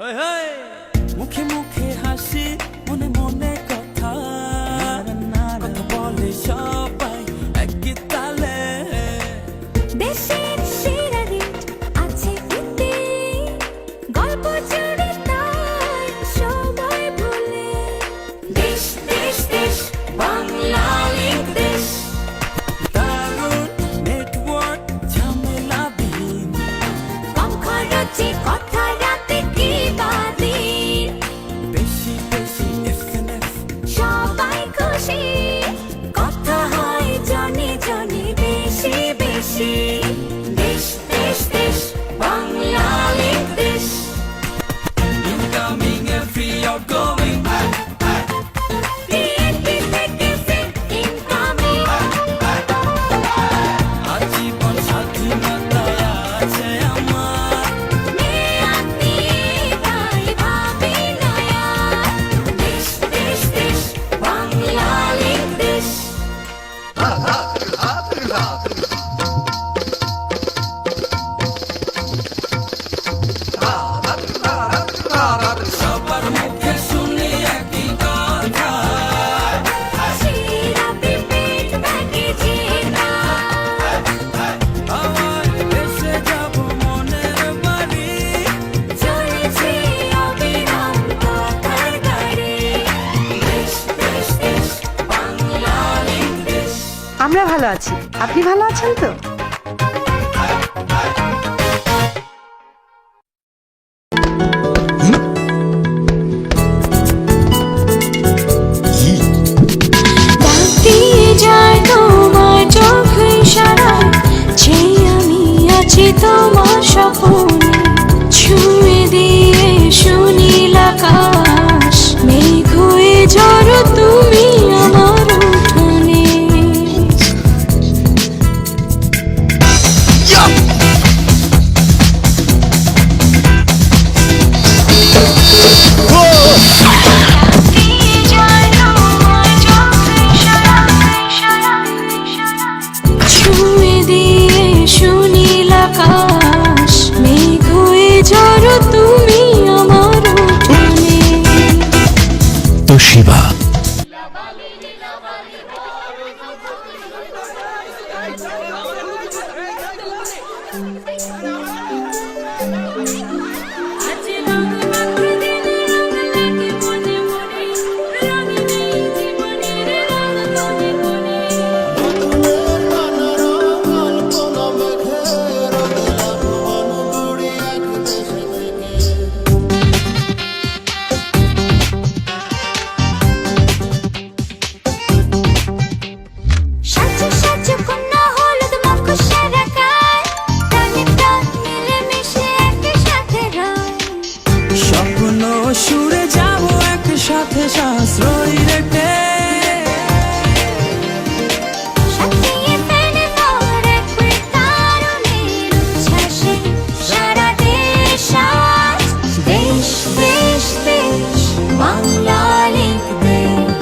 মুখে মুখে হাসি মনে মনে কথা কথা বলে সবাই একই তালে দেশের সেরা রেট আছে এতে গল্প জুড়ে তাই সবাই বলে দেশ দেশ দেশ বাংলা লিঙ্ক দেশ দারুণ নেটওয়ার্ক ঝামেলাবিহীন কম খরচে কথা রাতে কি বাদিন বেশি বেশি এসএমএস সবাই খুশি কথা হয় জনে জনে বেশি বেশি দেশ দেশ দেশ বাংলা লিঙ্ক দেশ ইনকামিং এভরি আউটগোয়িং টিএনপি থেকে সিঙ্ক ইনকামিং আজীবন স্বাধীনতা আছে আমার মেয়া নিয়ে তাই ভাবি নয়া দেশ দেশ দেশ বাংলা লিঙ্ক দেশ সবার মুখে শুনি একই কথা সেরা পিপিট ম্যাগাজিনা আমার দেশে যাব মনের বাড়ি চলেছে অবিরাম কথার গাড়ি দেশ দেশ দেশ বাংলা লিঙ্ক দেশ আমরা ভালো আছি, আপনি ভালো আছেন তো? ডাক দিয়ে যায় তোমার চোখ ইশারায় যে আমি আছি তোমার স্বপনে ছুঁয়ে দিয়ে সুনীল আকাশ মেঘ হয়ে ঝড় তুমি আমার উঠোনে ছুঁয়ে দিয়ে সুনীল আকাশ মেঘ হয়ে ঝড় তুমি আমার উঠোনে তোশিবা আজ রং মাখে দিন রং লাগে মনে মনে রঙিনী জীবনের রং কোনে কোনে সাজু সাজু কন্যা হলুদ মুখোশের গায়ে প্রাণে প্রাণ মিলে মিশে একসাথে গায় স্বপ্ন সুরে যাব একসাথে সাশ্রয়ী রেটে সাথিয়ে ফেলে মোর এক তারুণের উচ্ছ্বাসে সারা দেশ আজ দেশ দেশ দেশ বাংলা লিঙ্ক দেশ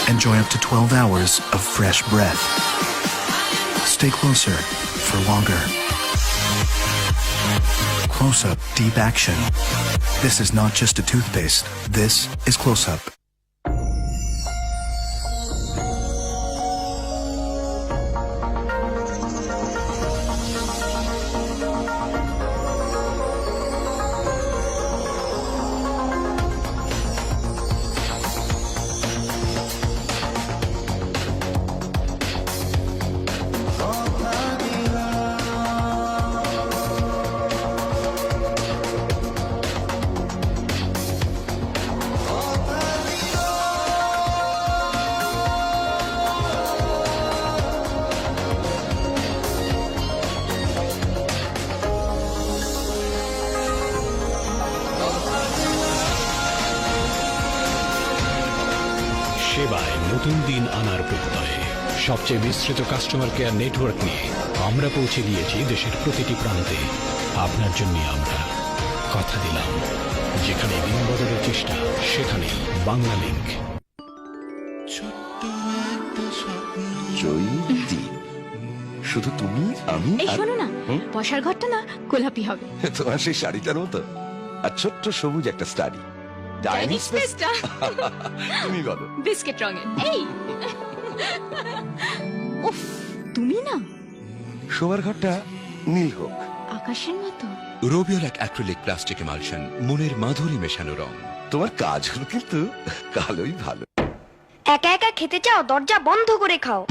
Enjoy up to 12 hours of fresh breath. Stay closer for longer. Close Up Deep Action. This is not just a toothpaste. This is Close Up. নতুন দিন আনার প্রত্যয়ে সবচেয়ে বিস্তৃত কাস্টমার কেয়ার নেটওয়ার্ক নিয়ে আমরা পৌঁছে গিয়েছি দেশের প্রতিটি প্রান্তে। আপনার জন্য আমরা কথা দিলাম, যেখানে দিন বদলের চেষ্টা সেখানেই বাংলা লিংক। চৈতি, শুধু তুমি, আমি এই আর শোনো না, বসার ঘরটা না গোলাপি হবে। তোমার সেই শাড়িটার মতো আর ছোট্ট সবুজ একটা স্টাডি ডাইনিং স্পেসটা তুমি বলো। বিস্কিট রঙের। এই উফ, তুমি না শোবার ঘরটা নীল হোক। আকাশের মতো। রোবিওল্যাক অ্যাক্রিলিক প্লাস্টিক এমালশন, মনের মাধুরী মেশানো রং। তোমার কাজগুলো কিন্তু কালোই ভালো। একা একা খেতে চাও, দরজা বন্ধ করে খাও।